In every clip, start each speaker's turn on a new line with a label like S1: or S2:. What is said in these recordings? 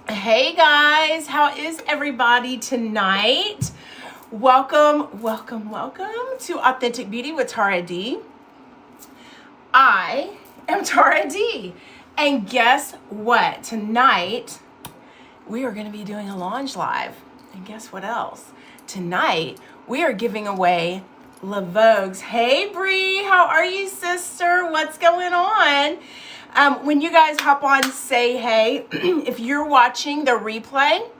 S1: Hey guys, how is everybody tonight? Welcome to Authentic Beauty with Tara D. I am Tara D. And guess what? Tonight, we are going to be doing a launch live. And guess what else? Tonight, we are giving away La Vogue's. Hey Bree, how are you, sister? What's going on? When you guys hop on, say hey. If you're watching the replay,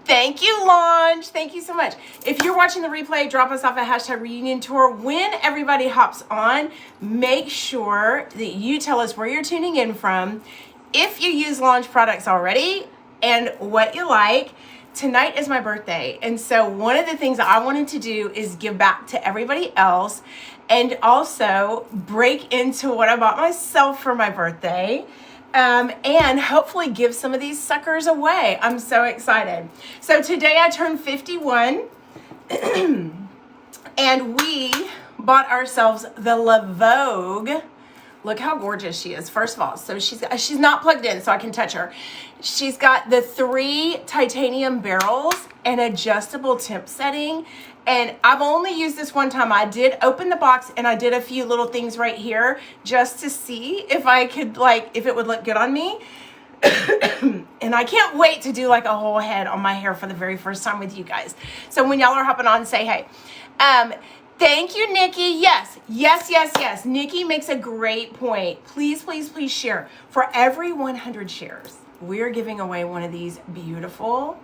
S1: thank you, Launch. Thank you so much. If you're watching the replay, drop us off a hashtag reunion tour. When everybody hops on, make sure that you tell us where you're tuning in from, if you use Launch products already, and what you like. Tonight is my birthday, and so one of the things that I wanted to do is give back to everybody else and also break into what I bought myself for my birthday, and hopefully give some of these suckers away. I'm so excited. So today I turned 51 and we bought ourselves the La Vogue. Look how gorgeous she is, first of all. So she's not plugged in, so I can touch her. She's got the 3 titanium barrels and adjustable temp setting. And I've only used this one time. I did open the box and I did a few little things right here just to see if I could, if it would look good on me. And I can't wait to do like a whole head on my hair for the very first time with you guys. So when y'all are hopping on, say hey. Thank you, Nikki. Yes. Nikki makes a great point. Please share. For every 100 shares, we're giving away one of these beautiful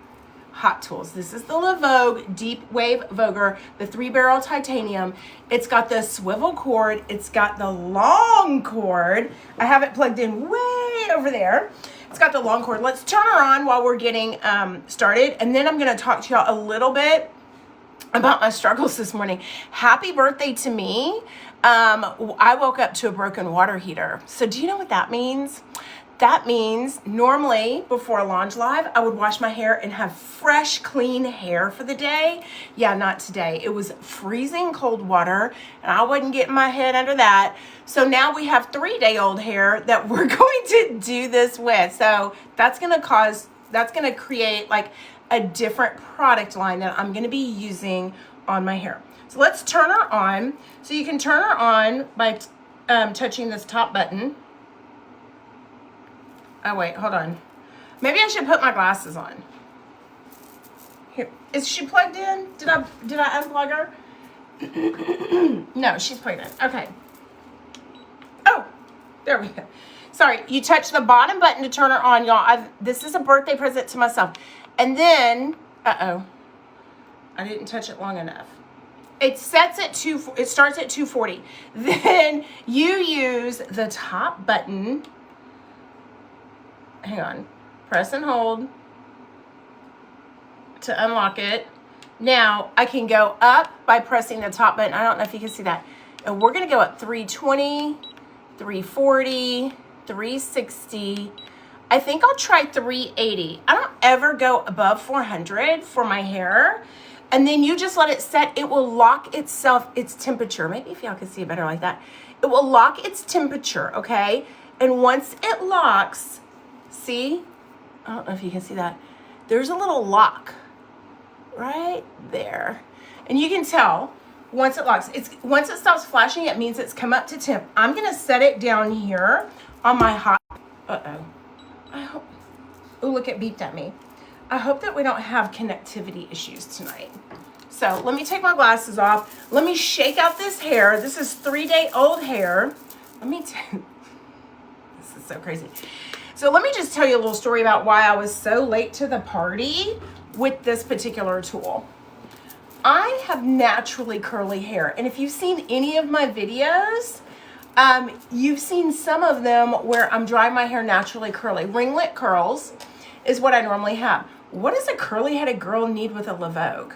S1: hot tools. This is the La Vogue Deep Wave Voguer, the 3-barrel titanium. It's got the swivel cord. It's got the long cord. I have it plugged in way over there. It's got the long cord. Let's turn her on while we're getting started. And then I'm going to talk to y'all a little bit about my struggles this morning. Happy birthday to me. I woke up to a broken water heater. So do you know what that means? That means normally before a launch live, I would wash my hair and have fresh, clean hair for the day. Yeah, not today. It was freezing cold water and I wasn't getting my head under that. So now we have 3-day-old hair that we're going to do this with. So that's going to create like a different product line that I'm going to be using on my hair. So let's turn her on. So you can turn her on by touching this top button. Oh wait, hold on. Maybe I should put my glasses on. Here, is she plugged in? Did I unplug her? No, she's plugged in. Okay. Oh, there we go. Sorry, you touch the bottom button to turn her on, y'all. This is a birthday present to myself. And then, I didn't touch it long enough. It starts at 240. Then you use the top button. Hang on. Press and hold to unlock it. Now I can go up by pressing the top button. I don't know if you can see that. And we're going to go up 320, 340, 360. I think I'll try 380. I don't ever go above 400 for my hair. And then you just let it set. It will lock itself, its temperature. Maybe if y'all can see it better like that. It will lock its temperature, okay? And once it locks, see? I don't know if you can see that. There's a little lock right there. And you can tell once it locks. Once it stops flashing, it means it's come up to temp. I'm going to set it down here on my hot. I hope, oh, look, it beeped at me. I hope that we don't have connectivity issues tonight. So let me take my glasses off. Let me shake out this hair. This is 3-day-old hair. This is so crazy. So let me just tell you a little story about why I was so late to the party with this particular tool. I have naturally curly hair. And if you've seen any of my videos, you've seen some of them where I'm drying my hair naturally curly. Ringlet curls is what I normally have. What does a curly-headed girl need with a La Vogue?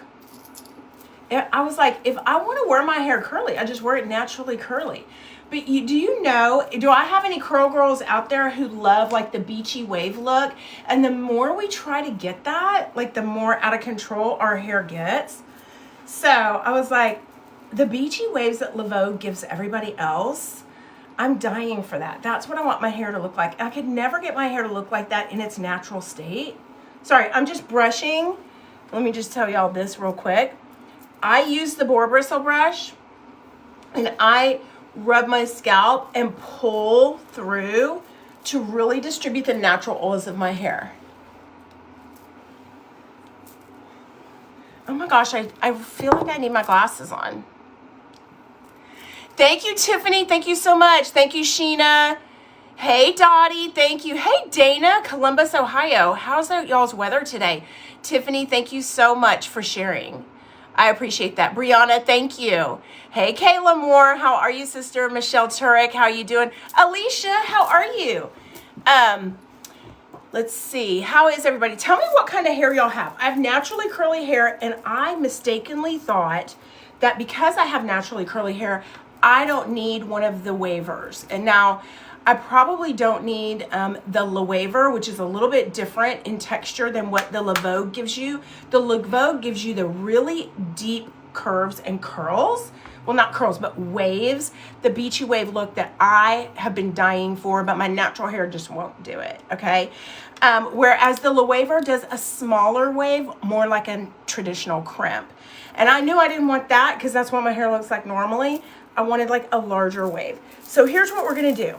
S1: I was like, if I want to wear my hair curly, I just wear it naturally curly. But do I have any curl girls out there who love like the beachy wave look? And the more we try to get that, like the more out of control our hair gets. So I was like, the beachy waves that La Vogue gives everybody else, I'm dying for that. That's what I want my hair to look like. I could never get my hair to look like that in its natural state. Sorry, I'm just brushing. Let me just tell y'all this real quick. I use the boar bristle brush and I rub my scalp and pull through to really distribute the natural oils of my hair. Oh my gosh, I feel like I need my glasses on. Thank you, Tiffany. Thank you so much. Thank you, Sheena. Hey, Dottie. Thank you. Hey, Dana, Columbus, Ohio. How's y'all's weather today? Tiffany, thank you so much for sharing. I appreciate that. Brianna, thank you. Hey, Kayla Moore. How are you, sister? Michelle Turek, how are you doing? Alicia, how are you? Let's see. How is everybody? Tell me what kind of hair y'all have. I have naturally curly hair, and I mistakenly thought that because I have naturally curly hair, I don't need one of the wavers. And now I probably don't need the Le Waver, which is a little bit different in texture than what the Le Vogue gives you. The Le Vogue gives you the really deep curves and curls. Well, not curls, but waves. The beachy wave look that I have been dying for, but my natural hair just won't do it, okay? Whereas the Le Waver does a smaller wave, more like a traditional crimp. And I knew I didn't want that because that's what my hair looks like normally. I wanted like a larger wave. So here's what we're gonna do.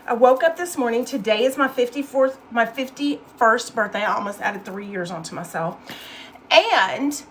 S1: I woke up this morning. Today is my 51st birthday. I almost added 3 years onto myself. And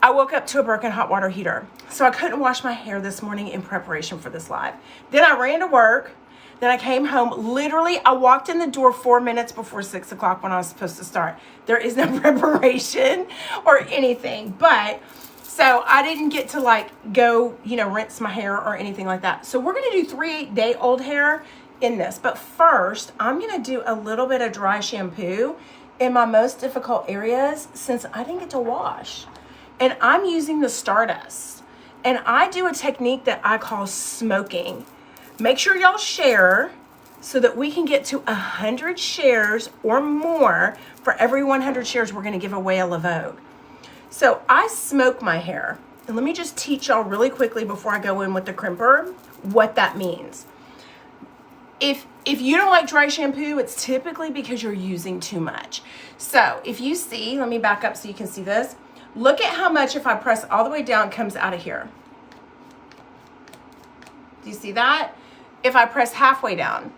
S1: I woke up to a broken hot water heater. So I couldn't wash my hair this morning in preparation for this live. Then I ran to work. Then I came home. Literally, I walked in the door 4 minutes before 6 o'clock when I was supposed to start. There is no preparation or anything. But so I didn't get to like go, rinse my hair or anything like that. So we're going to do 3-day-old hair in this. But first, I'm going to do a little bit of dry shampoo in my most difficult areas since I didn't get to wash. And I'm using the Stardust. And I do a technique that I call smoking. Make sure y'all share so that we can get to 100 shares or more. For every 100 shares, we're going to give away a Le Vogue. So I smoke my hair. And let me just teach y'all really quickly before I go in with the crimper what that means. If you don't like dry shampoo, it's typically because you're using too much. So if you see, let me back up so you can see this. Look at how much, if I press all the way down, comes out of here. Do you see that? If I press halfway down,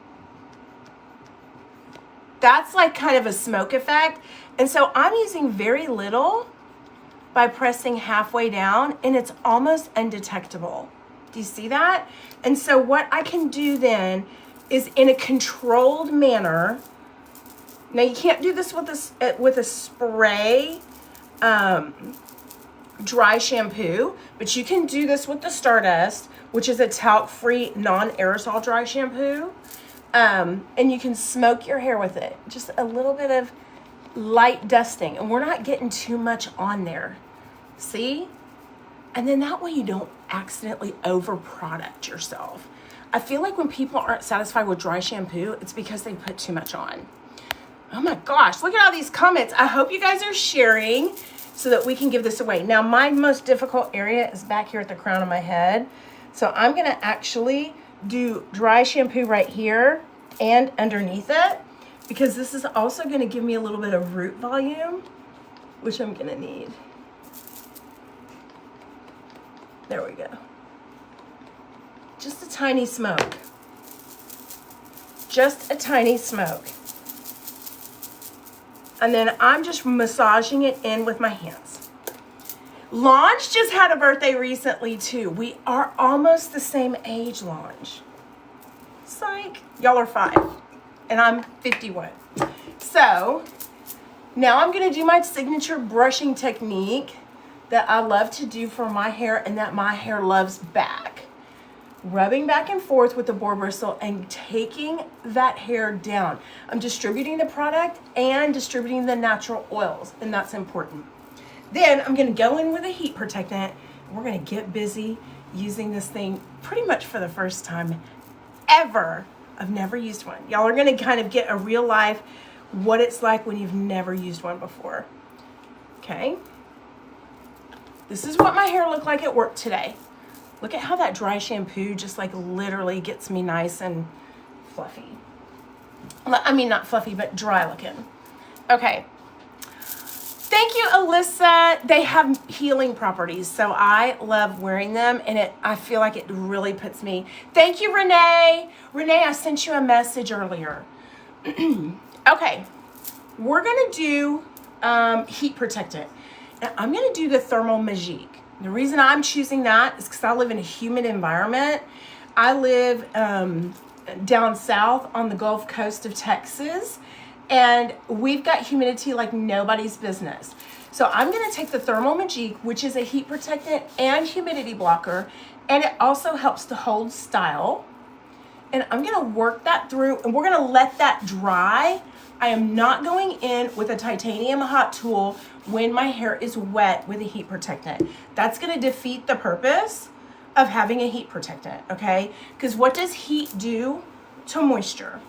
S1: that's like kind of a smoke effect. And so I'm using very little by pressing halfway down, and it's almost undetectable. Do you see that? And so what I can do then is in a controlled manner. Now you can't do this with a spray dry shampoo, but you can do this with the Stardust, which is a talc-free non-aerosol dry shampoo. And you can smoke your hair with it. Just a little bit of light dusting, and we're not getting too much on there. See? And then that way you don't accidentally over product yourself. I feel like when people aren't satisfied with dry shampoo, it's because they put too much on. Oh my gosh, look at all these comments. I hope you guys are sharing so that we can give this away. Now, my most difficult area is back here at the crown of my head. So I'm gonna actually do dry shampoo right here and underneath it, because this is also gonna give me a little bit of root volume, which I'm gonna need. There we go. Just a tiny smoke. Just a tiny smoke. And then I'm just massaging it in with my hands. Lange just had a birthday recently too. We are almost the same age, Lange. Psych. Y'all are 5 and I'm 51. So now I'm gonna do my signature brushing technique that I love to do for my hair and that my hair loves back. Rubbing back and forth with the boar bristle and taking that hair down. I'm distributing the product and distributing the natural oils, and that's important. Then I'm gonna go in with a heat protectant. We're gonna get busy using this thing pretty much for the first time ever. I've never used one. Y'all are gonna kind of get a real life what it's like when you've never used one before. Okay. This is what my hair looked like at work today. Look at how that dry shampoo just like literally gets me nice and fluffy. I mean, not fluffy, but dry looking. Okay. Thank you, Alyssa. They have healing properties, so I love wearing them, and I feel like it really puts me. Thank you, Renee. Renee, I sent you a message earlier. Okay, we're gonna do heat protectant. Now, I'm gonna do the Thermal Magique. The reason I'm choosing that is because I live in a humid environment. I live down south on the Gulf Coast of Texas, and we've got humidity like nobody's business. So I'm gonna take the Thermal Magique, which is a heat protectant and humidity blocker, and it also helps to hold style. And I'm gonna work that through, and we're gonna let that dry. I am not going in with a titanium hot tool when my hair is wet with a heat protectant. That's gonna defeat the purpose of having a heat protectant, okay? Because what does heat do to moisture?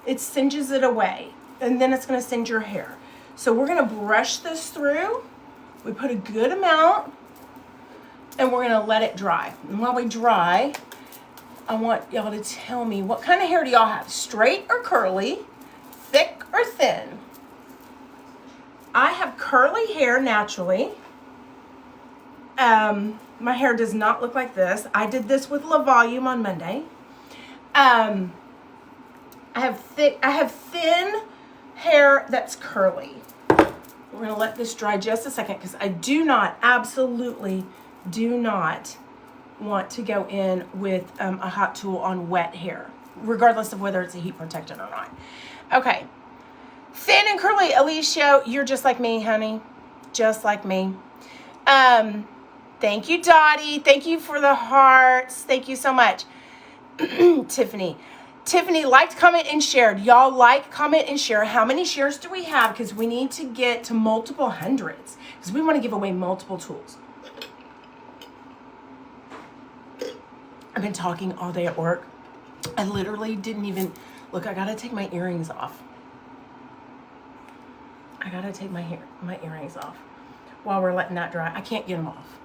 S1: It singes it away, and then it's gonna singe your hair. So we're gonna brush this through. We put a good amount, and we're gonna let it dry. And while we dry, I want y'all to tell me, what kind of hair do y'all have? Straight or curly? Thick or thin? I have curly hair naturally. My hair does not look like this. I did this with La Volume on Monday. I have thin hair that's curly. We're gonna let this dry just a second because I absolutely do not want to go in with a hot tool on wet hair, regardless of whether it's a heat protectant or not. Okay, thin and curly. Alicia, you're just like me, honey, just like me. Thank you, Dottie. Thank you for the hearts. Thank you so much. Tiffany, liked, comment, and shared. Y'all like, comment, and share. How many shares do we have? Because we need to get to multiple hundreds because we want to give away multiple tools. I've been talking all day at work. I literally didn't even, look, I gotta take my earrings off. I gotta take my earrings off while we're letting that dry. I can't get them off.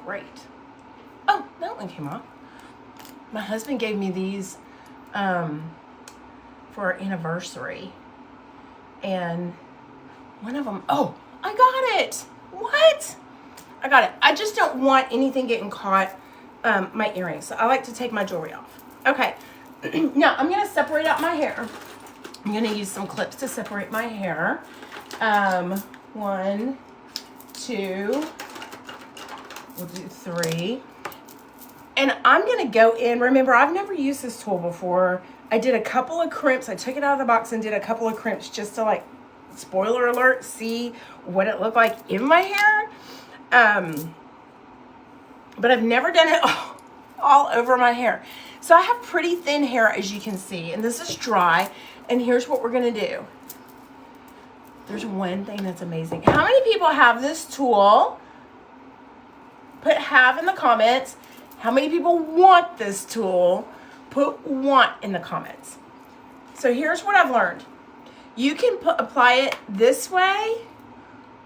S1: Great. Oh, that one came off. My husband gave me these for our anniversary. And one of them, oh, I got it. What? I got it. I just don't want anything getting caught my earrings. So I like to take my jewelry off. Okay. Now I'm going to separate out my hair. I'm going to use some clips to separate my hair. 1, 2, we'll do 3. And I'm going to go in. Remember, I've never used this tool before. I did a couple of crimps. I took it out of the box and did a couple of crimps just to, like, spoiler alert, see what it looked like in my hair. But I've never done it all over my hair. So I have pretty thin hair, as you can see, and this is dry. And here's what we're gonna do. There's one thing that's amazing. How many people have this tool? Put have in the comments. How many people want this tool? Put want in the comments. So here's what I've learned. You can apply it this way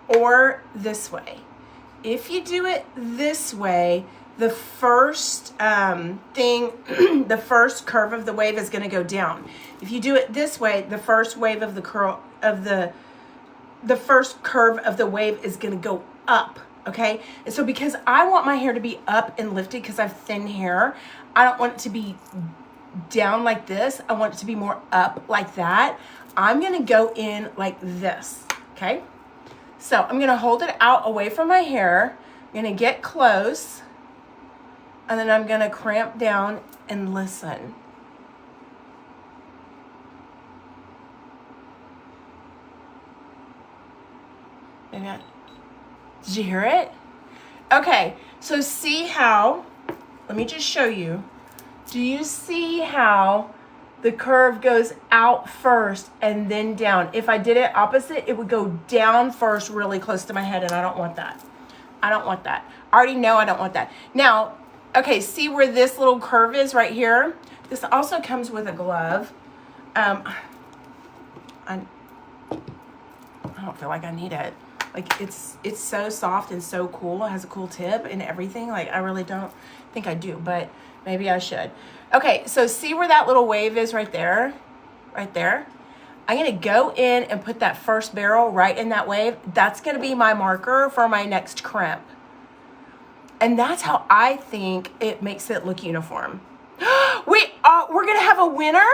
S1: or this way. If you do it this way, the first the first curve of the wave is going to go down. If you do it this way, the first wave of the curl of the first curve of the wave is going to go up. Okay, and so because I want my hair to be up and lifted because I have thin hair, I don't want it to be down like this. I want it to be more up like that. I'm going to go in like this. Okay. So I'm going to hold it out away from my hair. I'm going to get close. And then I'm going to cramp down and listen. Did you hear it? Okay. So see how, let me just show you. Do you see how the curve goes out first and then down? If I did it opposite, it would go down first really close to my head, and I don't want that. I don't want that. I already know I don't want that. Now, okay, see where this little curve is right here? This also comes with a glove. I don't feel like I need it. Like it's so soft and so cool. It has a cool tip and everything. Like I really don't think I do, but maybe I should. Okay, so see where that little wave is right there? Right there. I'm going to go in and put that first barrel right in that wave. That's going to be my marker for my next crimp. And that's how I think it makes it look uniform. Wait, we're going to have a winner?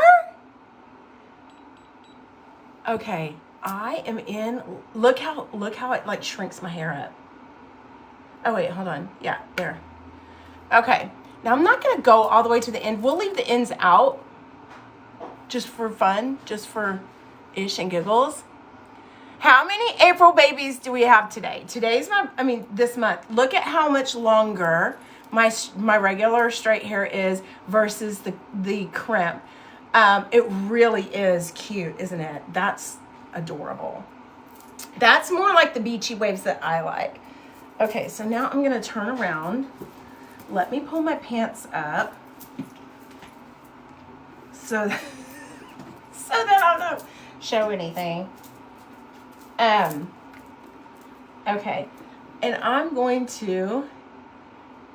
S1: Okay, I am in. Look how it like shrinks my hair up. Oh wait, hold on. Yeah, there. Okay, now I'm not going to go all the way to the end. We'll leave the ends out just for fun, just for ish and giggles. How many April babies do we have today? This month. Look at how much longer my regular straight hair is versus the crimp. It really is cute, isn't it? That's adorable. That's more like the beachy waves that I like. Okay, so now I'm gonna turn around. Let me pull my pants up so that I don't show anything. Okay, and I'm going to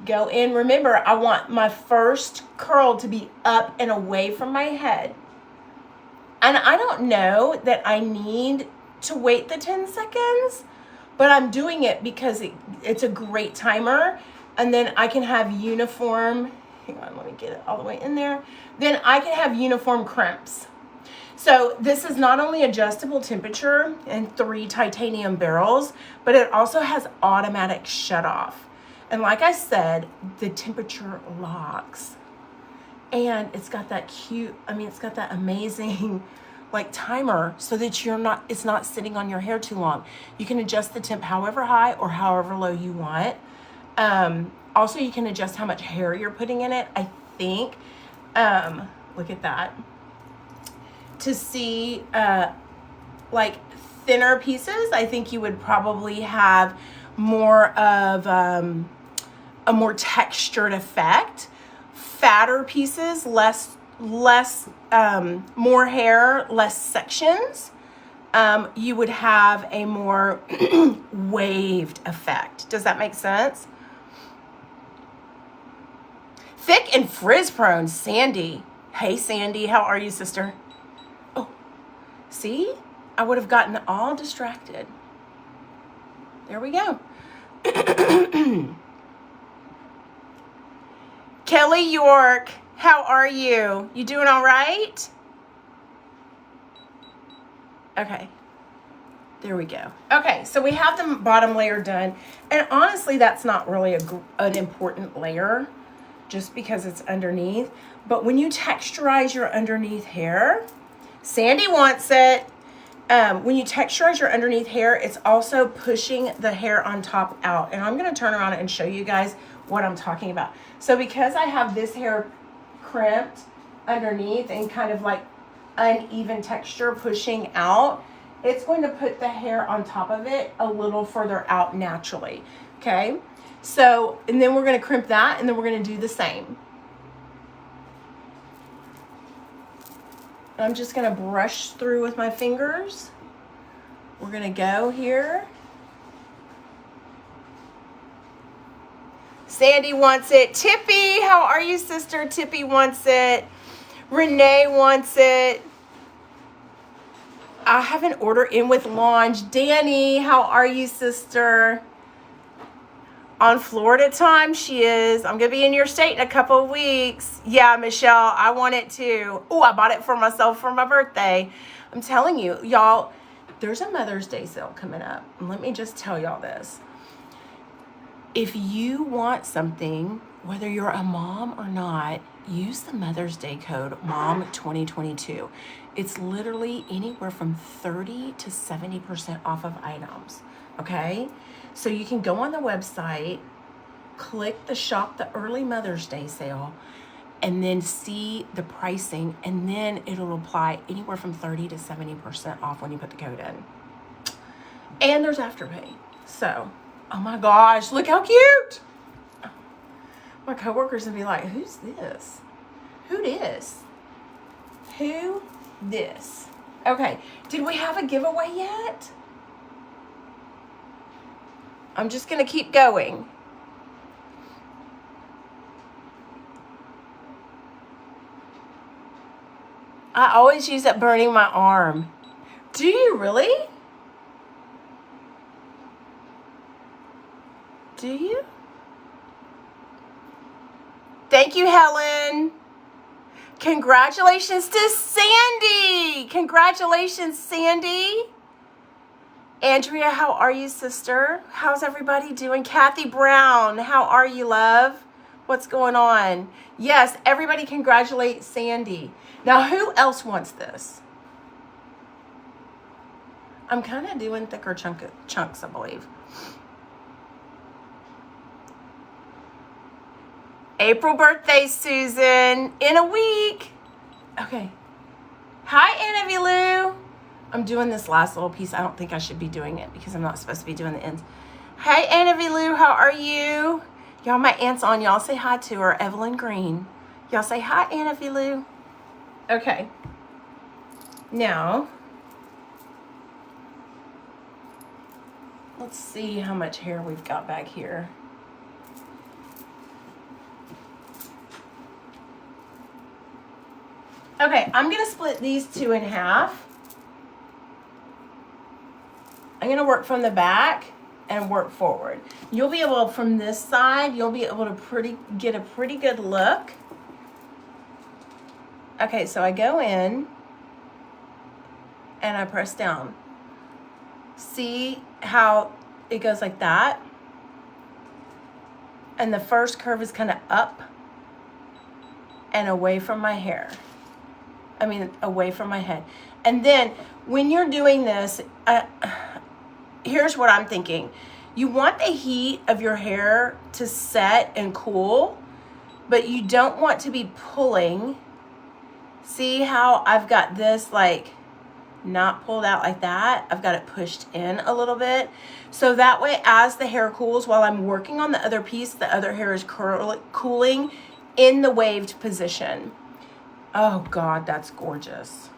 S1: go in. Remember, I want my first curl to be up and away from my head. And I don't know that I need to wait the 10 seconds, but I'm doing it because it's a great timer. And then I can have uniform, hang on, let me get it all the way in there. Then I can have uniform crimps. So this is not only adjustable temperature and 3 titanium barrels, but it also has automatic shut off. And like I said, the temperature locks. And it's got that it's got that amazing like timer so that it's not sitting on your hair too long. You can adjust the temp however high or however low you want. Also, you can adjust how much hair you're putting in it. I think, look at that. To see like thinner pieces, I think you would probably have more of a more textured effect. Fatter pieces, less more hair, less sections. You would have a more waved effect. Does that make sense? Thick and frizz prone, Sandy. Hey, Sandy, how are you, sister? Oh, see? I would have gotten all distracted. There we go. Kelly York, how are you? You doing all right? Okay. There we go. Okay, so we have the bottom layer done. And honestly, that's not really an important layer just because it's underneath. But when you texturize your underneath hair, Sandy wants it. When you texturize your underneath hair, it's also pushing the hair on top out. And I'm going to turn around and show you guys what I'm talking about. So because I have this hair crimped underneath and kind of like uneven texture pushing out, it's going to put the hair on top of it a little further out naturally. Okay. So, and then we're going to crimp that and then we're going to do the same. I'm just going to brush through with my fingers. We're going to go here. Sandy wants it. Tippy, how are you, sister? Tippy wants it. Renee wants it. I have an order in with launch. Danny, how are you, sister? On Florida time, she is. I'm going to be in your state in a couple of weeks. Yeah, Michelle, I want it too. Oh, I bought it for myself for my birthday. I'm telling you, y'all, there's a Mother's Day sale coming up. And let me just tell y'all this. If you want something, whether you're a mom or not, use the Mother's Day code MOM2022. It's literally anywhere from 30 to 70% off of items, okay? So you can go on the website, click the shop the early Mother's Day sale, and then see the pricing, and then it'll apply anywhere from 30 to 70% off when you put the code in. And there's Afterpay. So, oh my gosh, look how cute. My coworkers would be like, who's this? Who this? Who this? Okay, did we have a giveaway yet? I'm just going to keep going. I always use it burning my arm. Do you really? Do you? Thank you, Helen. Congratulations to Sandy. Congratulations, Sandy. Andrea, how are you, sister? How's everybody doing? Kathy Brown, how are you, love? What's going on? Yes, everybody congratulate Sandy. Now, who else wants this? I'm kind of doing thicker chunks, I believe. April birthday, Susan, in a week. Okay. Hi, Anna V. Lou. I'm doing this last little piece. I don't think I should be doing it because I'm not supposed to be doing the ends. Hey, Anna V. Lou, how are you? Y'all, my aunt's on. Y'all say hi to her, Evelyn Green. Y'all say hi, Anna V. Lou. Okay. Now, let's see how much hair we've got back here. Okay, I'm going to split these two in half. I'm going to work from the back and work forward. You'll be able, from this side, you'll be able to get a pretty good look. Okay, so I go in and I press down. See how it goes like that? And the first curve is kind of up and away from my hair. Away from my head. And then when you're doing this, here's what I'm thinking. You want the heat of your hair to set and cool, but you don't want to be pulling. See how I've got this like not pulled out like that? I've got it pushed in a little bit. So that way, as the hair cools, while I'm working on the other piece, the other hair is cooling in the waved position. Oh God, that's gorgeous.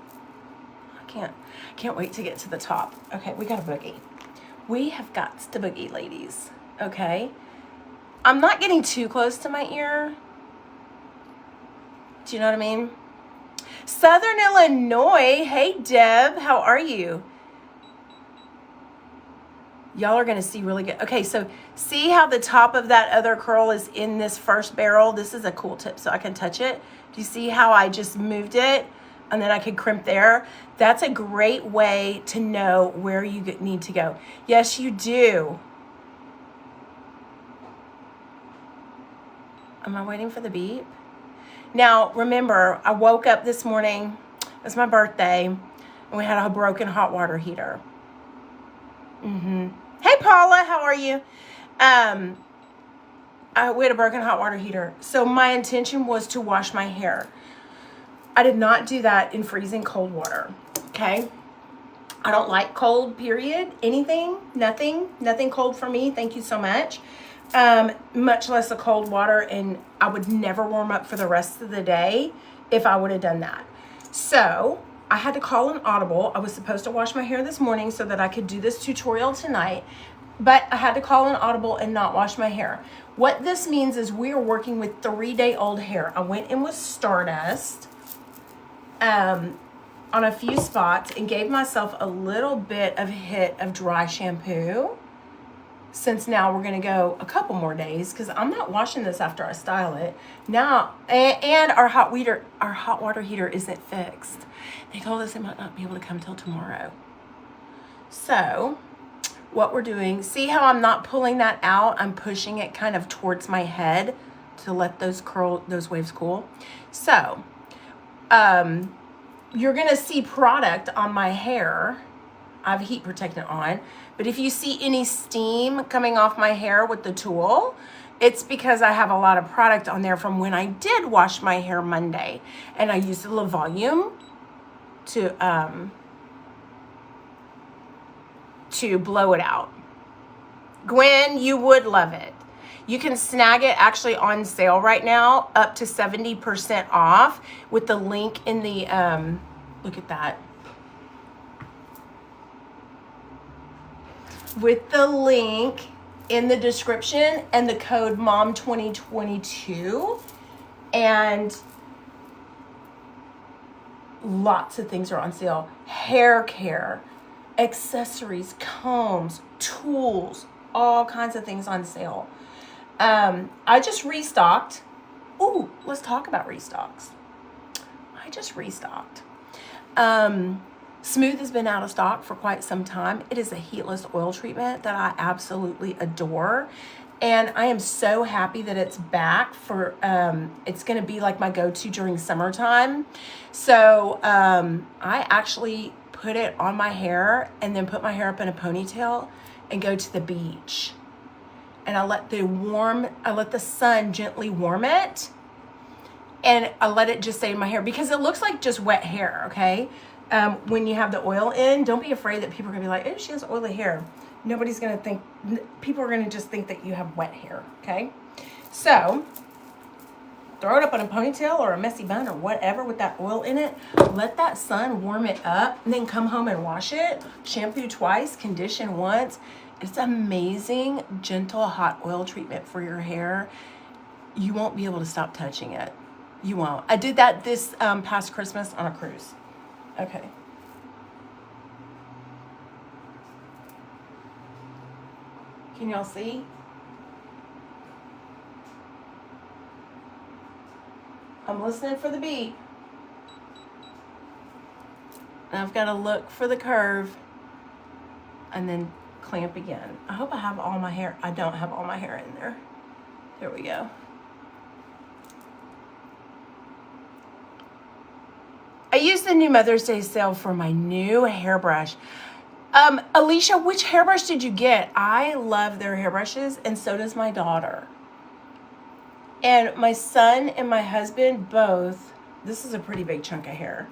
S1: I can't wait to get to the top. Okay, we got a boogie. We have got to boogie, ladies. Okay. I'm not getting too close to my ear. Do you know what I mean? Southern Illinois. Hey, Deb, how are you? Y'all are going to see really good. Okay, so see how the top of that other curl is in this first barrel? This is a cool tip, so I can touch it. Do you see how I just moved it and then I could crimp there? That's a great way to know where you need to go. Yes, you do. Am I waiting for the beep? Now, remember, I woke up this morning. It was my birthday, and we had a broken hot water heater. Hey, Paula, how are you? We had a broken hot water heater. So my intention was to wash my hair. I did not do that in freezing cold water, okay? I don't like cold, period. Anything, nothing cold for me. Thank you so much. Much less a cold water, and I would never warm up for the rest of the day if I would have done that. So I had to call an audible. I was supposed to wash my hair this morning so that I could do this tutorial tonight, but I had to call an audible and not wash my hair. What this means is we are working with 3-day-old hair. I went in with Stardust on a few spots and gave myself a little bit of hit of dry shampoo, since now we're going to go a couple more days because I'm not washing this after I style it. Now, and our hot water heater isn't fixed. They told us it might not be able to come till tomorrow. So what we're doing, see how I'm not pulling that out? I'm pushing it kind of towards my head to let those waves cool. So, you're going to see product on my hair. I have heat protectant on, but if you see any steam coming off my hair with the tool, it's because I have a lot of product on there from when I did wash my hair Monday, and I used a little volume to blow it out. Gwen, you would love it. You can snag it actually on sale right now, up to 70% off with the link in the, look at that. With the link in the description and the code MOM2022. And lots of things are on sale. Hair care, accessories, combs, tools, all kinds of things on sale. I just restocked. Ooh, let's talk about restocks. I just restocked. Smooth has been out of stock for quite some time. It is a heatless oil treatment that I absolutely adore. And I am so happy that it's back for, it's going to be like my go-to during summertime. So I actually put it on my hair and then put my hair up in a ponytail and go to the beach. And I let the sun gently warm it. And I let it just stay in my hair because it looks like just wet hair, okay? When you have the oil in, don't be afraid that people are gonna be like, oh, she has oily hair. Nobody's gonna think, people are gonna just think that you have wet hair, okay? So, throw it up in a ponytail or a messy bun or whatever with that oil in it. Let that sun warm it up and then come home and wash it. Shampoo twice, condition once. It's amazing, gentle, hot oil treatment for your hair. You won't be able to stop touching it. You won't. I did that this past Christmas on a cruise. Okay. Can y'all see? I'm listening for the beat. And I've got to look for the curve and then clamp again. I hope I have all my hair. I don't have all my hair in there. There we go. I used the new Mother's Day sale for my new hairbrush. Alicia, which hairbrush did you get? I love their hairbrushes, and so does my daughter. And my son and my husband both, this is a pretty big chunk of hair.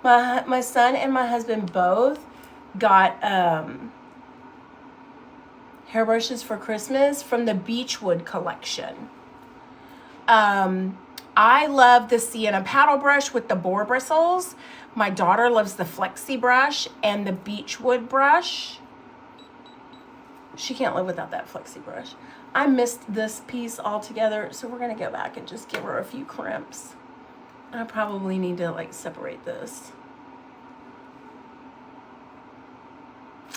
S1: My son and my husband both got hairbrushes for Christmas from the Beechwood collection. I love the Sienna paddle brush with the boar bristles. My daughter loves the Flexi brush and the Beechwood brush. She can't live without that Flexi brush. I missed this piece altogether, so we're gonna go back and just give her a few crimps. I probably need to like separate this.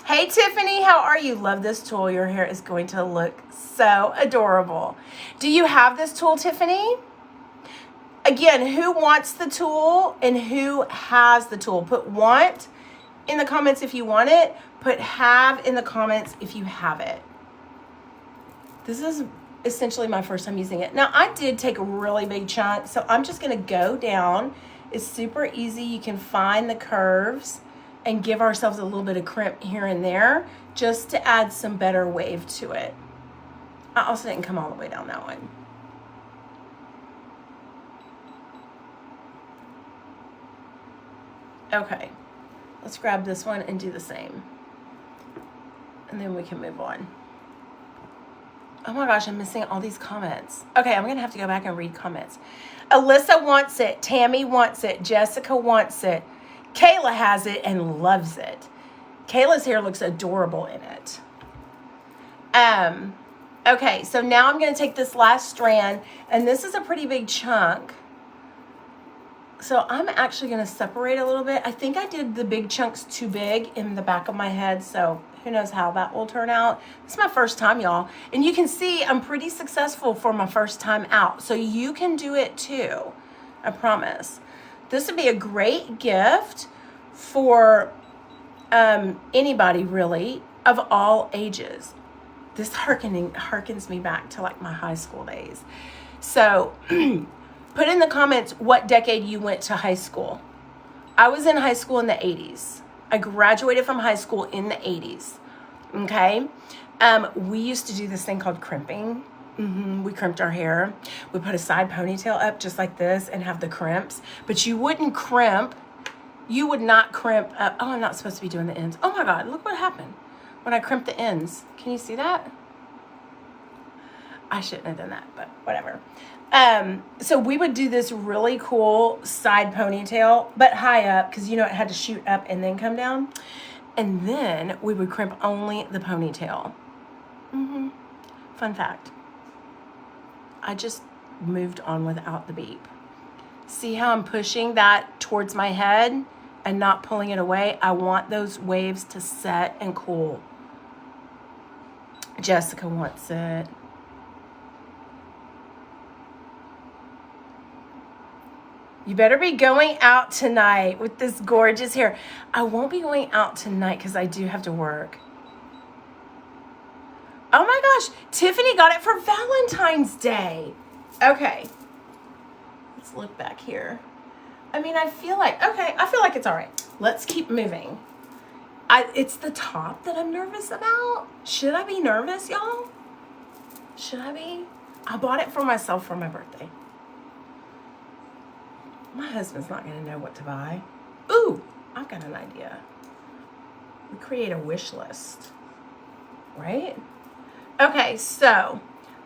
S1: Hey Tiffany, how are you? Love this tool. Your hair is going to look so adorable. Do you have this tool, Tiffany? Again, who wants the tool and who has the tool? Put want in the comments if you want it. Put have in the comments if you have it. This is essentially my first time using it. Now, I did take a really big chunk, so I'm just going to go down. It's super easy. You can find the curves and give ourselves a little bit of crimp here and there just to add some better wave to it. I also didn't come all the way down that one. Okay, let's grab this one and do the same. And then we can move on. Oh my gosh, I'm missing all these comments. Okay, I'm gonna have to go back and read comments. Alyssa wants it, Tammy wants it, Jessica wants it, Kayla has it and loves it. Kayla's hair looks adorable in it. Okay, so now I'm gonna take this last strand, and this is a pretty big chunk. So I'm actually going to separate a little bit. I think I did the big chunks too big in the back of my head, so who knows how that will turn out. It's my first time, y'all. And you can see I'm pretty successful for my first time out. So you can do it too, I promise. This would be a great gift for anybody really of all ages. This harkens me back to like my high school days. So put in the comments what decade you went to high school. I was in high school in the 80s. I graduated from high school in the 80s. Okay. We used to do this thing called crimping. We crimped our hair. We put a side ponytail up just like this and have the crimps. But you wouldn't crimp. You would not crimp up. Oh, I'm not supposed to be doing the ends. Oh my God, look what happened when I crimped the ends. Can you see that? I shouldn't have done that, but whatever. So we would do this really cool side ponytail, but high up, because you know it had to shoot up and then come down. And then we would crimp only the ponytail. Fun fact. I just moved on without the beep. See how I'm pushing that towards my head and not pulling it away? I want those waves to set and cool. Jessica wants it. You better be going out tonight with this gorgeous hair. I won't be going out tonight because I do have to work. Oh my gosh, Tiffany got it for Valentine's Day. Okay, let's look back here. I mean, I feel like it's all right. Let's keep moving. It's the top that I'm nervous about. Should I be nervous, y'all? Should I be? I bought it for myself for my birthday. My husband's not going to know what to buy. Ooh, I've got an idea. We create a wish list, right? Okay, so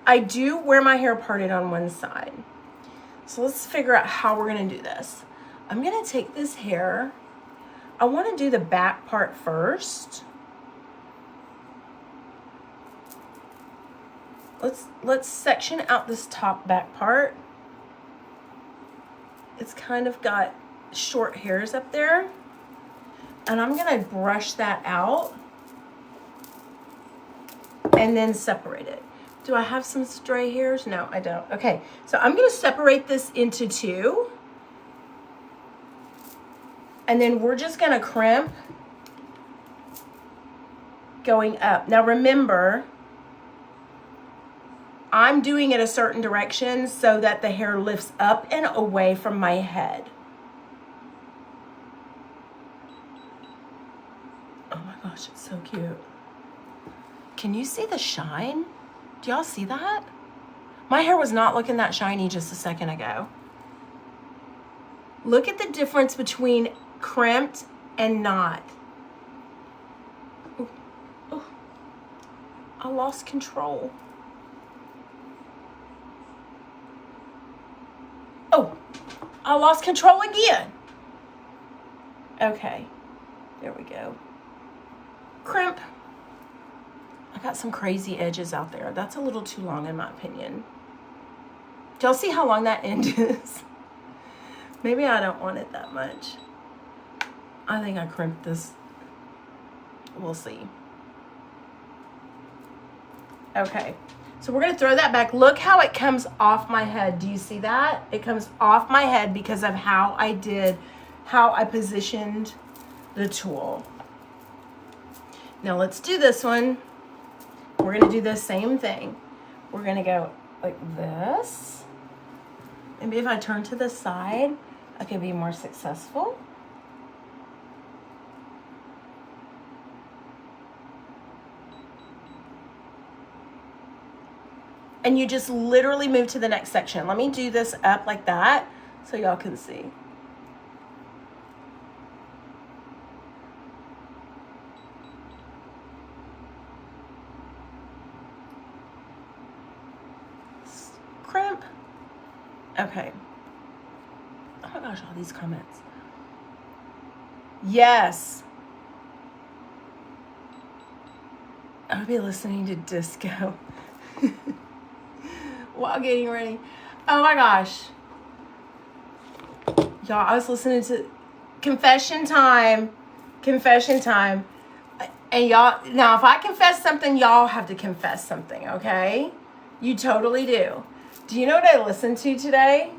S1: I do wear my hair parted on one side. So let's figure out how we're going to do this. I'm going to take this hair. I want to do the back part first. Let's section out this top back part. It's kind of got short hairs up there. And I'm going to brush that out and then separate it. Do I have some stray hairs? No, I don't. Okay, so I'm going to separate this into two. And then we're just going to crimp going up. Now remember, I'm doing it a certain direction so that the hair lifts up and away from my head. Oh my gosh, it's so cute. Can you see the shine? Do y'all see that? My hair was not looking that shiny just a second ago. Look at the difference between crimped and not. Ooh, ooh. I lost control. Oh, I lost control again. Okay, there we go. Crimp. I got some crazy edges out there. That's a little too long in my opinion. Do y'all see how long that end is? Maybe I don't want it that much. I think I crimped this. We'll see. Okay, so we're gonna throw that back. Look how it comes off my head. Do you see that? It comes off my head because of how I positioned the tool. Now let's do this one. We're gonna do the same thing. We're gonna go like this. Maybe if I turn to the side, I could be more successful. And you just literally move to the next section. Let me do this up like that so y'all can see. Crimp. Okay. Oh my gosh, all these comments. Yes. I would be listening to disco while getting ready. Oh my gosh. Y'all, I was listening to confession time. Confession time. And y'all, now if I confess something, y'all have to confess something, okay? You totally do. Do you know what I listened to today?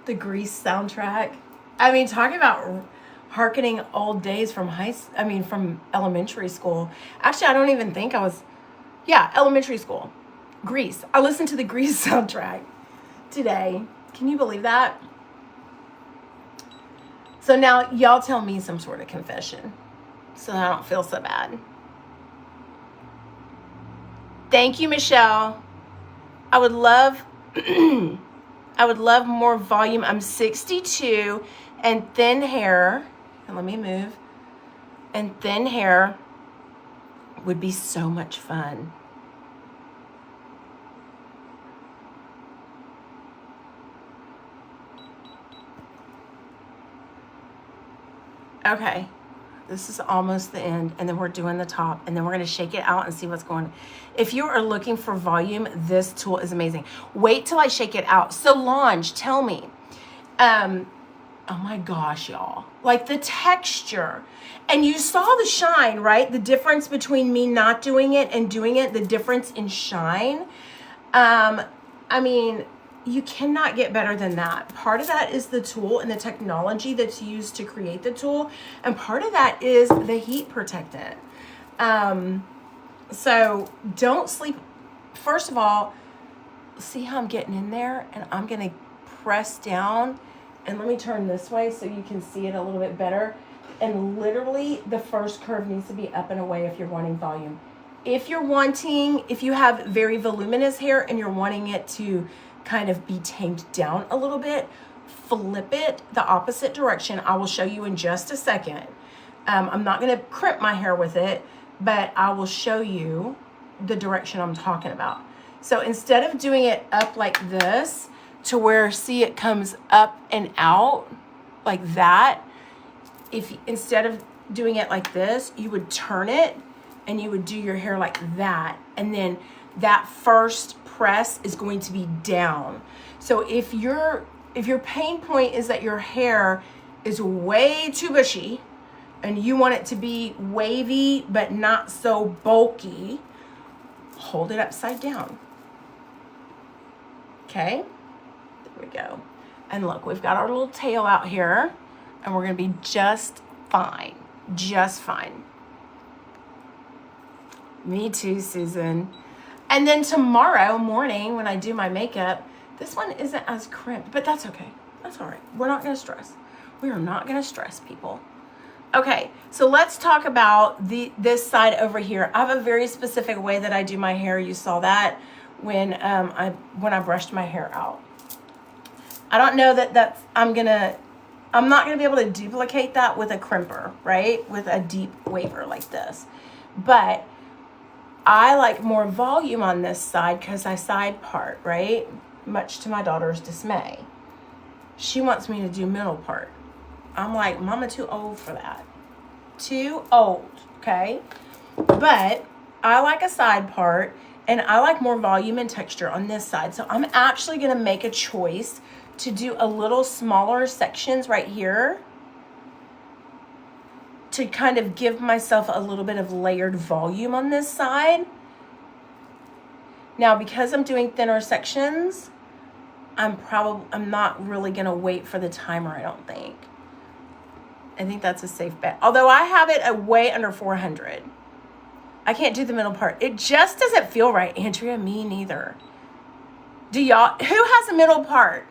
S1: The Grease soundtrack. I mean, talking about hearkening old days from from elementary school. Actually, I don't even think I was, elementary school. Grease. I listened to the Grease soundtrack today. Can you believe that? So now y'all tell me some sort of confession so I don't feel so bad. Thank you, Michelle. I would love more volume. I'm 62 and thin hair. And let me move. And thin hair would be so much fun. Okay. This is almost the end, and then we're doing the top, and then we're gonna shake it out and see what's going on. If you are looking for volume, this tool is amazing. Wait till I shake it out. Solange, tell me. Oh my gosh, y'all. Like the texture. And you saw the shine, right? The difference between me not doing it and doing it, the difference in shine. I mean, you cannot get better than that. Part of that is the tool and the technology that's used to create the tool. And part of that is the heat protectant. So don't sleep. First of all, see how I'm getting in there, and I'm going to press down, and let me turn this way so you can see it a little bit better. And literally the first curve needs to be up and away if you're wanting volume. If you have very voluminous hair and you're wanting it to kind of be tamed down a little bit, flip it the opposite direction. I will show you in just a second. I'm not going to crimp my hair with it, but I will show you the direction I'm talking about. So instead of doing it up like this to where, see, it comes up and out like that, if instead of doing it like this, you would turn it and you would do your hair like that. And then that first press is going to be down. So if your pain point is that your hair is way too bushy and you want it to be wavy but not so bulky, hold it upside down. Okay, there we go. And look, we've got our little tail out here, and we're gonna be just fine, just fine. Me too, Susan. And then tomorrow morning when I do my makeup, this one isn't as crimped, but that's okay. That's all right. We're not gonna stress. We are not gonna stress, people. Okay, so let's talk about this side over here. I have a very specific way that I do my hair. You saw that when I brushed my hair out. I don't know that I'm not gonna be able to duplicate that with a crimper, right? With a deep waver like this. But I like more volume on this side because I side part, right? Much to my daughter's dismay. She wants me to do middle part. I'm like, Mama, too old for that. Too old, okay? But I like a side part, and I like more volume and texture on this side. So I'm actually gonna make a choice to do a little smaller sections right here to kind of give myself a little bit of layered volume on this side. Now, because I'm doing thinner sections, I'm not really gonna wait for the timer, I don't think. I think that's a safe bet. Although I have it at way under 400. I can't do the middle part. It just doesn't feel right, Andrea. Me neither. Do y'all, who has a middle part?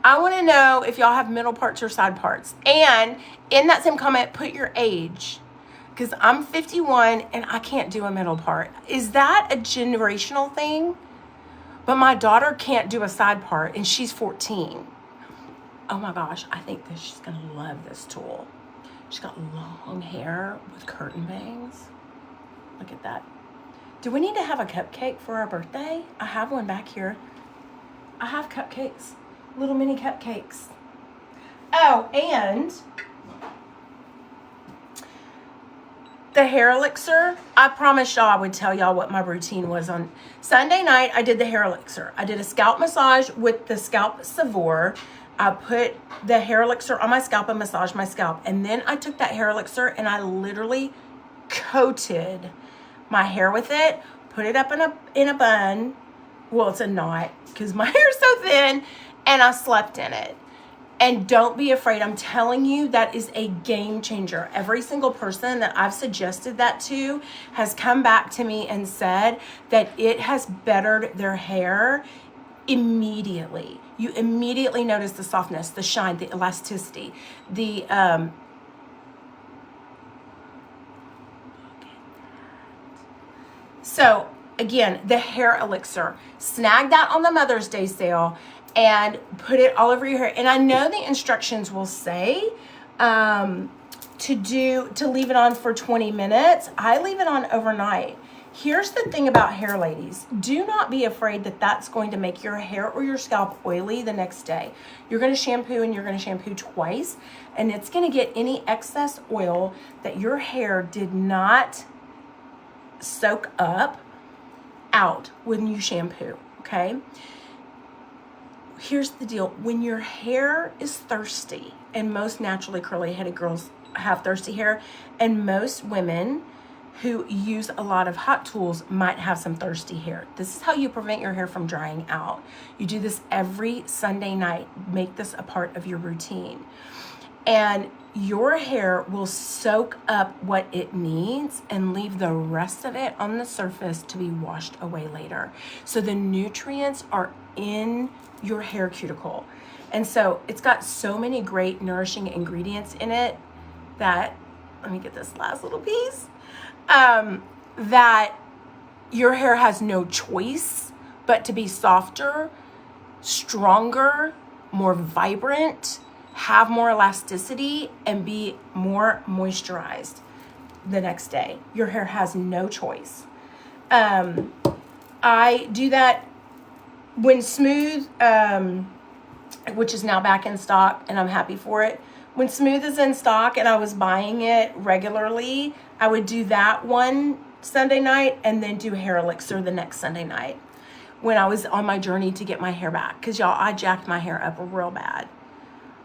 S1: I want to know if y'all have middle parts or side parts. And in that same comment, put your age. Because I'm 51 and I can't do a middle part. Is that a generational thing? But my daughter can't do a side part and she's 14. Oh my gosh, I think that she's going to love this tool. She's got long hair with curtain bangs. Look at that. Do we need to have a cupcake for our birthday? I have one back here. I have cupcakes. Little mini cupcakes. Oh, and the hair elixir. I promised y'all I would tell y'all what my routine was on Sunday night. I did the hair elixir. I did a scalp massage with the Scalp Savoir. I put the hair elixir on my scalp and massaged my scalp. And then I took that hair elixir and I literally coated my hair with it, put it up in a bun. Well, it's a knot because my hair is so thin, and I slept in it. And don't be afraid. I'm telling you, that is a game changer. Every single person that I've suggested that to has come back to me and said that it has bettered their hair immediately. You immediately notice the softness, the shine, the elasticity, So again, the hair elixir, snag that on the Mother's Day sale and put it all over your hair. And I know the instructions will say to leave it on for 20 minutes. I leave it on overnight. Here's the thing about hair, ladies. Do not be afraid that that's going to make your hair or your scalp oily the next day. You're going to shampoo and you're going to shampoo twice, and it's going to get any excess oil that your hair did not soak up out when you shampoo, okay? Here's the deal. When your hair is thirsty, and most naturally curly-headed girls have thirsty hair, and most women who use a lot of hot tools might have some thirsty hair. This is how you prevent your hair from drying out. You do this every Sunday night. Make this a part of your routine. And your hair will soak up what it needs and leave the rest of it on the surface to be washed away later. So the nutrients are in your hair cuticle. And so it's got so many great nourishing ingredients in it that, let me get this last little piece, that your hair has no choice but to be softer, stronger, more vibrant, have more elasticity, and be more moisturized the next day. Your hair has no choice. I do that when Smooth, which is now back in stock, and I'm happy for it. When Smooth is in stock and I was buying it regularly, I would do that one Sunday night and then do Hair Elixir the next Sunday night when I was on my journey to get my hair back. Because y'all, I jacked my hair up real bad.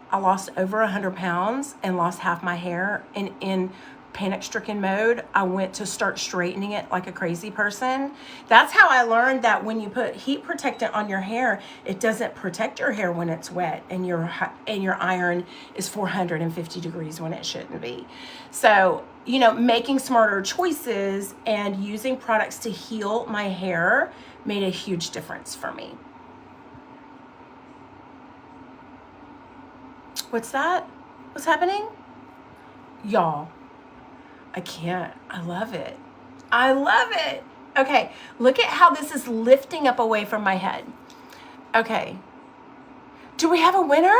S1: I lost over 100 pounds and lost half my hair. And in panic-stricken mode, I went to start straightening it like a crazy person. That's how I learned that when you put heat protectant on your hair, it doesn't protect your hair when it's wet and your iron is 450 degrees when it shouldn't be. So, you know, making smarter choices and using products to heal my hair made a huge difference for me. What's that? What's happening? Y'all, I can't. I love it. I love it. Okay, look at how this is lifting up away from my head. Okay. Do we have a winner?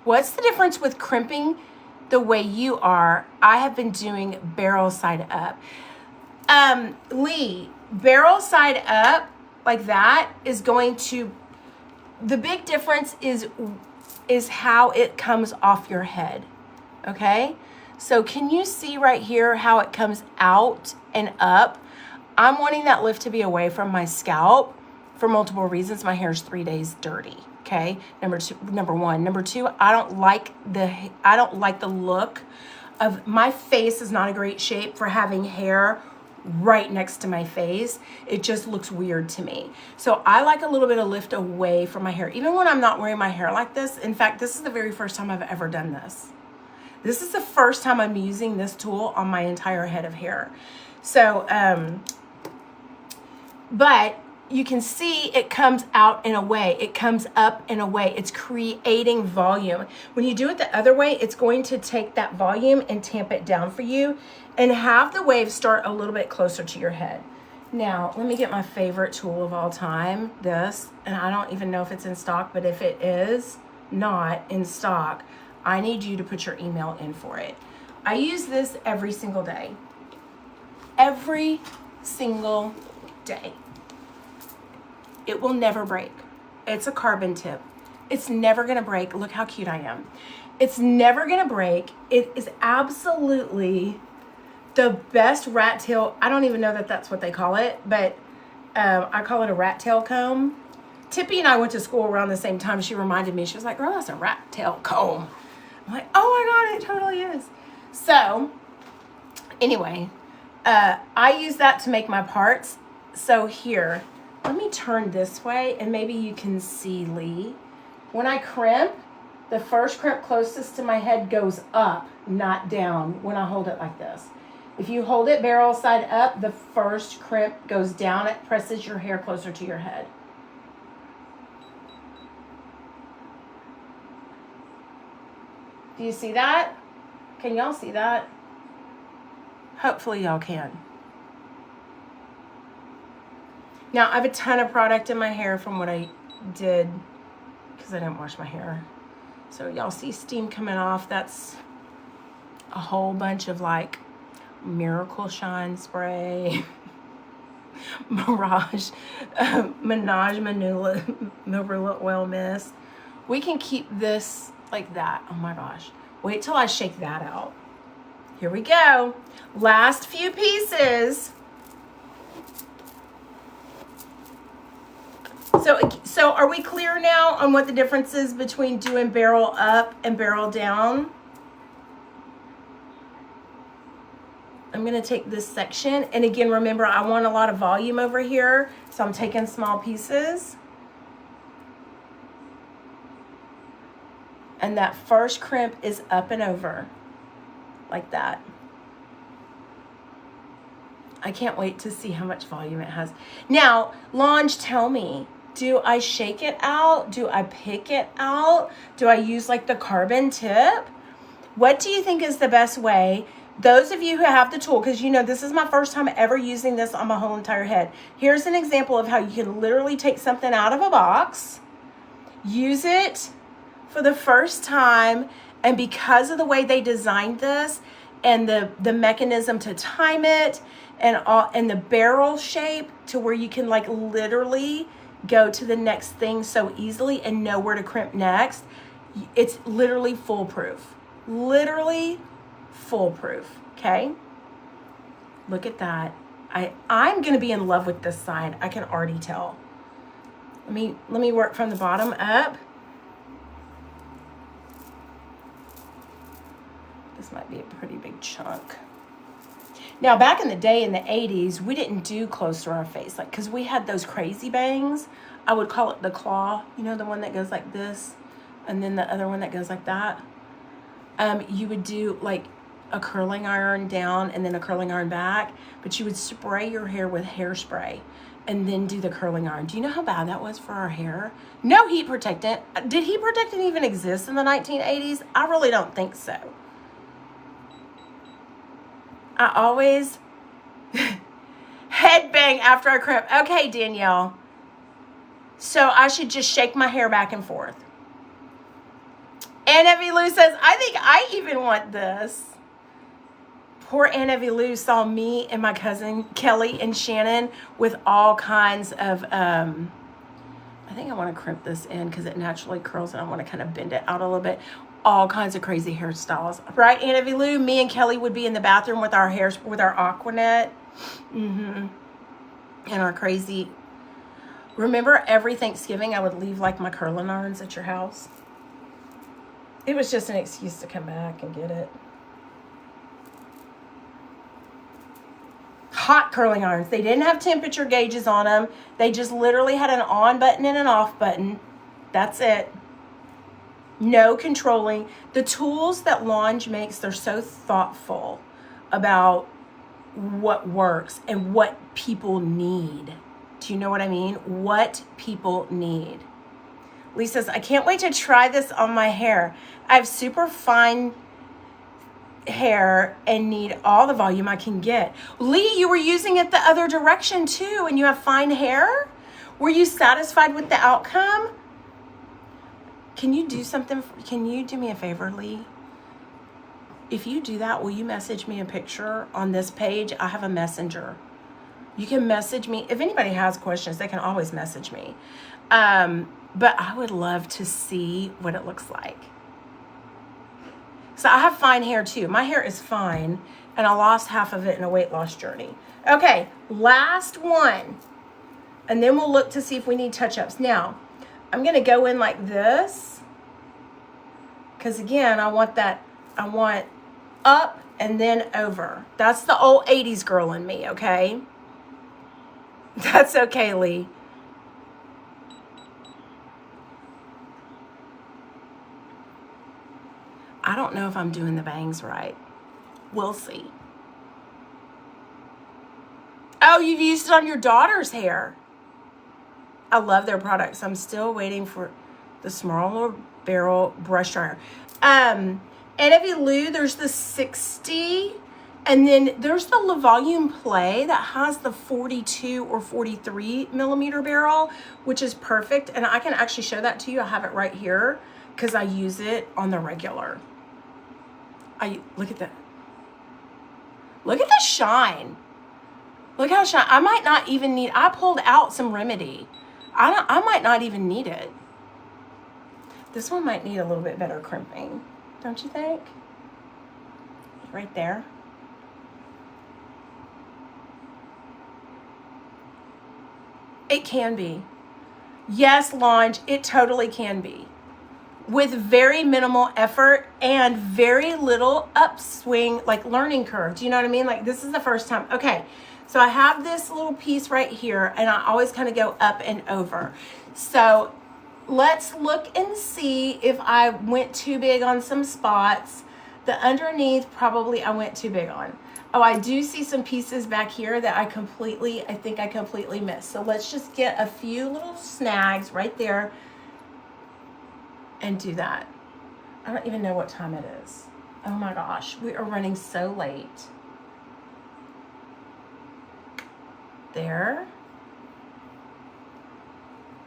S1: What's the difference with crimping the way you are? I have been doing barrel side up. Lee, barrel side up like that is going to, the big difference is how it comes off your head. Okay? So can you see right here how it comes out and up? I'm wanting that lift to be away from my scalp for multiple reasons. My hair is 3 days dirty. Okay. Number one. Number two, I don't like the look of my face. Is not a great shape for having hair right next to my face. It just looks weird to me. So I like a little bit of lift away from my hair, even when I'm not wearing my hair like this. In fact, this is the very first time I've ever done this. This is the first time I'm using this tool on my entire head of hair. So, but you can see it comes out and away. It comes up and away. It's creating volume. When you do it the other way, it's going to take that volume and tamp it down for you and have the waves start a little bit closer to your head. Now, let me get my favorite tool of all time, this, and I don't even know if it's in stock, but if it is not in stock, I need you to put your email in for it. I use this every single day. Every single day. It will never break. It's a carbon tip. It's never gonna break. Look how cute I am. It's never gonna break. It is absolutely the best rat tail. I don't even know that that's what they call it, but I call it a rat tail comb. Tippy and I went to school around the same time. She reminded me, she was like, girl, that's a rat tail comb. I'm like, oh my God, it totally is. So anyway, I use that to make my parts. So here, let me turn this way and maybe you can see, Lee. When I crimp, the first crimp closest to my head goes up, not down when I hold it like this. If you hold it barrel side up, the first crimp goes down. It presses your hair closer to your head. Do you see that? Can y'all see that? Hopefully y'all can. Now, I have a ton of product in my hair from what I did because I didn't wash my hair. So y'all see steam coming off. That's a whole bunch of like Miracle Shine spray. Mirage, Menage Marula Oil Mist. We can keep this like that. Oh my gosh. Wait till I shake that out. Here we go. Last few pieces. So are we clear now on what the difference is between doing barrel up and barrel down? I'm going to take this section. And again, remember, I want a lot of volume over here. So I'm taking small pieces. And that first crimp is up and over. Like that. I can't wait to see how much volume it has. Now, Lange, tell me. Do I shake it out? Do I pick it out? Do I use like the carbon tip? What do you think is the best way? Those of you who have the tool, because you know this is my first time ever using this on my whole entire head. Here's an example of how you can literally take something out of a box, use it for the first time, and because of the way they designed this and the mechanism to time it and the barrel shape to where you can like literally go to the next thing so easily and know where to crimp next. It's literally foolproof. Literally foolproof. Okay? Look at that. I'm going to be in love with this side. I can already tell. Let me work from the bottom up. This might be a pretty big chunk. Now, back in the day, in the 80s, we didn't do close to our face, like, because we had those crazy bangs. I would call it the claw, you know, the one that goes like this, and then the other one that goes like that. You would do, like, a curling iron down and then a curling iron back, but you would spray your hair with hairspray and then do the curling iron. Do you know how bad that was for our hair? No heat protectant. Did heat protectant even exist in the 1980s? I really don't think so. I always headbang after I crimp. Okay, Danielle. So I should just shake my hair back and forth. Anna V. Lou says, I think I even want this. Poor Anna V. Lou saw me and my cousin Kelly and Shannon with all kinds of, I think I want to crimp this in because it naturally curls and I want to kind of bend it out a little bit. All kinds of crazy hairstyles. Right, Anna V. Lou? Me and Kelly would be in the bathroom with our hair, with our Aquanet. And our crazy. Remember every Thanksgiving I would leave like my curling irons at your house? It was just an excuse to come back and get it. Hot curling irons. They didn't have temperature gauges on them. They just literally had an on button and an off button. That's it. No controlling. The tools that Lange makes, they're so thoughtful about what works and what people need. Do you know what I mean? What people need. Lisa says, I can't wait to try this on my hair. I have super fine hair and need all the volume I can get. Lee, you were using it the other direction too, and you have fine hair? Were you satisfied with the outcome? Can you do something? Can you do me a favor, Lee? If you do that, will you message me a picture on this page? I have a messenger. You can message me. If anybody has questions, they can always message me. But I would love to see what it looks like. So I have fine hair too. My hair is fine, and I lost half of it in a weight loss journey. Okay, last one. And then we'll look to see if we need touch-ups. Now, I'm going to go in like this. Because again, I want up and then over. That's the old 80s girl in me, okay? That's okay, Lee. I don't know if I'm doing the bangs right. We'll see. Oh, you've used it on your daughter's hair. I love their products. I'm still waiting for the smaller barrel brush dryer. Anna V. Lou, there's the 60, and then there's the LaVolume Play that has the 42 or 43 millimeter barrel, which is perfect. And I can actually show that to you. I have it right here because I use it on the regular. Look at that. Look at the shine. Look how shiny. I might not even need, I pulled out some Remedy. I might not even need it. This one might need a little bit better crimping, don't you think? Right there. It can be. Yes, Launch, it totally can be. With very minimal effort and very little upswing, like learning curve. Do you know what I mean? Like this is the first time. Okay, so I have this little piece right here and I always kind of go up and over. So let's look and see if I went too big on some spots. The underneath, probably I went too big on. Oh, I do see some pieces back here that I think I completely missed. So let's just get a few little snags right there and do that. I don't even know what time it is. Oh my gosh, we are running so late. There.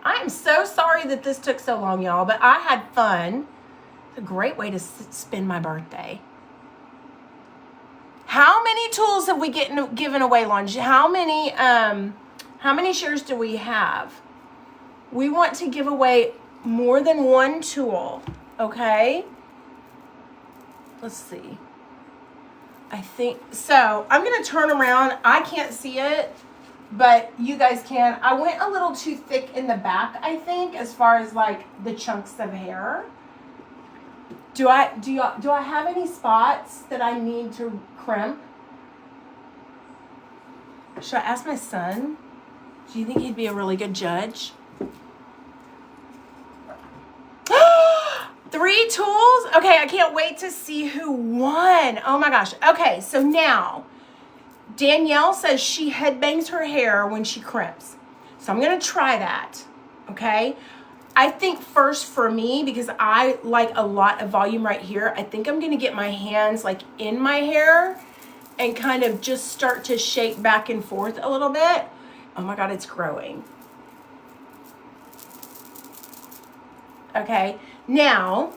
S1: I am so sorry that this took so long, y'all, but I had fun. It's a great way to spend my birthday. How many tools have we given away, Launch? How many shares do we have? We want to give away more than one tool, okay? Let's see. I think, so I'm going to turn around. I can't see it, but you guys can. I went a little too thick in the back, I think, as far as like the chunks of hair. Do I have any spots that I need to crimp? Should I ask my son? Do you think he'd be a really good judge? 3 tools? Okay, I can't wait to see who won. Oh my gosh. Okay, so now Danielle says she headbangs her hair when she crimps. So I'm going to try that. Okay. I think first for me, because I like a lot of volume right here, I think I'm going to get my hands like in my hair and kind of just start to shake back and forth a little bit. Oh my God, it's growing. Okay, now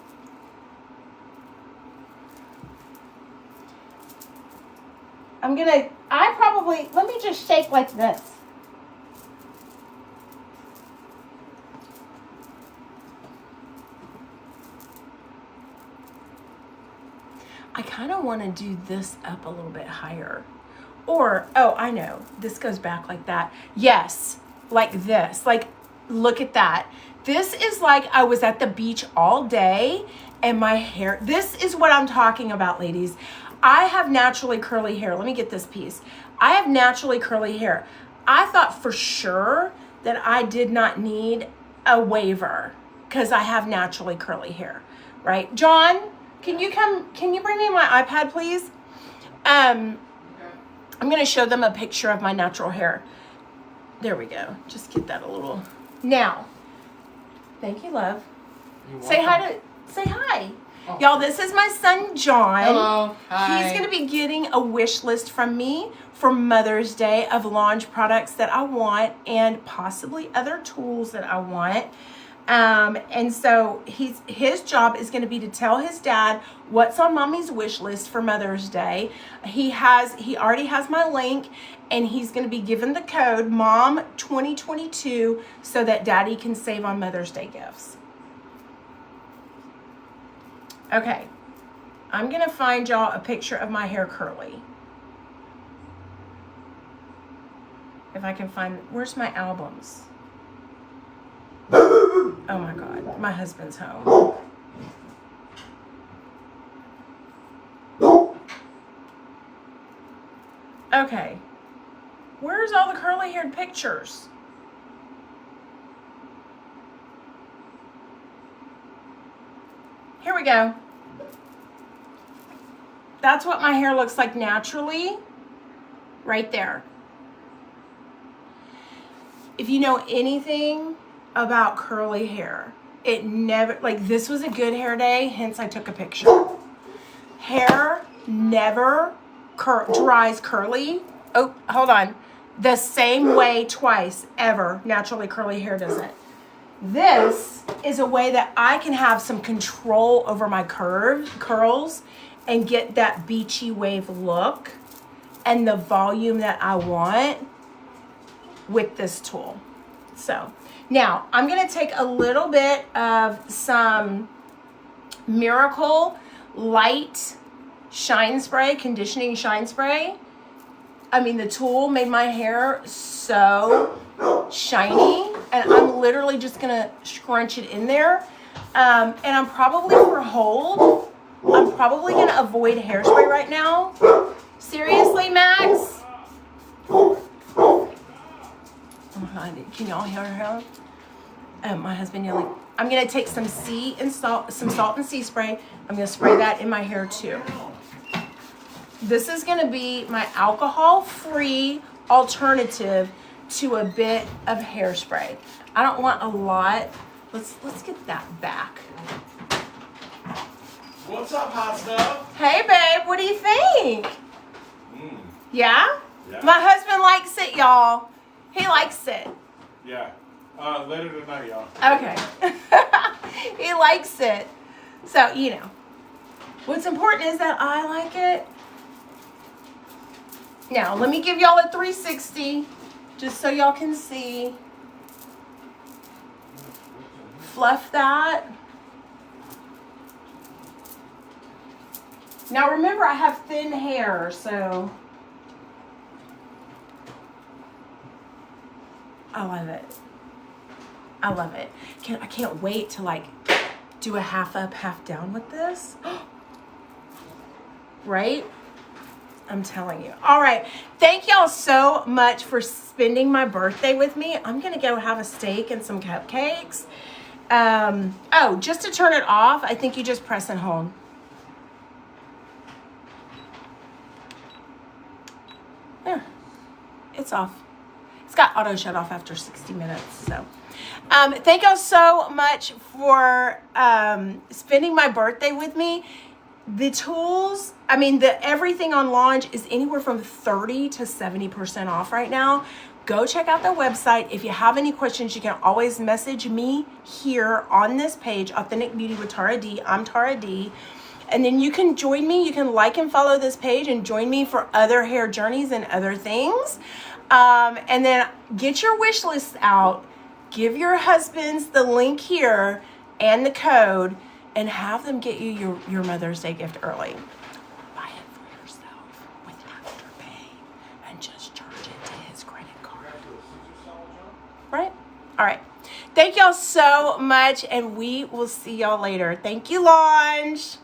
S1: let me just shake like this. I kind of want to do this up a little bit higher. Or, oh, I know, this goes back like that. Yes, like this. Like, look at that. This is like I was at the beach all day and my hair, this is what I'm talking about, ladies. I have naturally curly hair. Let me get this piece. I have naturally curly hair. I thought for sure that I did not need a waiver because I have naturally curly hair, right? John, can you bring me my iPad, please? I'm going to show them a picture of my natural hair. There we go. Just get that a little. Now, thank you, love. Say hi. Oh. Y'all, this is my son, John.
S2: Hello. Hi.
S1: He's going to be getting a wish list from me for Mother's Day of launch products that I want and possibly other tools that I want. And so his job is going to be to tell his dad what's on mommy's wish list for Mother's Day. He already has my link and he's going to be given the code MOM2022 so that daddy can save on Mother's Day gifts. Okay. I'm going to find y'all a picture of my hair curly. If I can find, where's my albums? Oh my God, my husband's home. Okay, where's all the curly haired pictures? Here we go. That's what my hair looks like naturally, right there. If you know anything about curly hair, it never, like this was a good hair day, hence I took a picture. Hair never dries curly. Oh, hold on. The same way twice ever. Naturally curly hair doesn't. This is a way that I can have some control over my curls and get that beachy wave look and the volume that I want with this tool. So now I'm going to take a little bit of some Miracle Light Shine Spray, conditioning shine spray. I mean, the tool made my hair so shiny, and I'm literally just gonna scrunch it in there. And I'm probably I'm probably gonna avoid hairspray right now. Seriously, Max? Oh my God, can y'all hear her? My husband yelling. I'm gonna take some salt and sea spray. I'm gonna spray that in my hair too. This is gonna be my alcohol-free alternative to a bit of hairspray. I don't want a lot. Let's get that back.
S2: What's up, hot stuff?
S1: Hey, babe, what do you think? Yeah? My husband likes it, y'all. He likes it.
S2: Yeah. Later tonight, y'all.
S1: Okay. He likes it. So, you know, what's important is that I like it. Now, let me give y'all a 360 just so y'all can see. Fluff that. Now, remember, I have thin hair, so I love it. I love it. I can't wait to like do a half up, half down with this. Right? I'm telling you. All right. Thank y'all so much for spending my birthday with me. I'm going to go have a steak and some cupcakes. Oh, just to turn it off, I think you just press and hold. There. It's off. It's got auto shut off after 60 minutes. So, thank y'all so much for spending my birthday with me. The tools, I mean, everything on Launch is anywhere from 30 to 70% off right now. Go check out their website. If you have any questions, you can always message me here on this page, Authentic Beauty with Tara D. I'm Tara D. And then you can join me. You can like and follow this page and join me for other hair journeys and other things. And then get your wish list out. Give your husbands the link here and the code, and have them get you your Mother's Day gift early. Buy it for yourself with Afterpay and just charge it to his credit card. Right? All right. Thank y'all so much, and we will see y'all later. Thank you, Launch.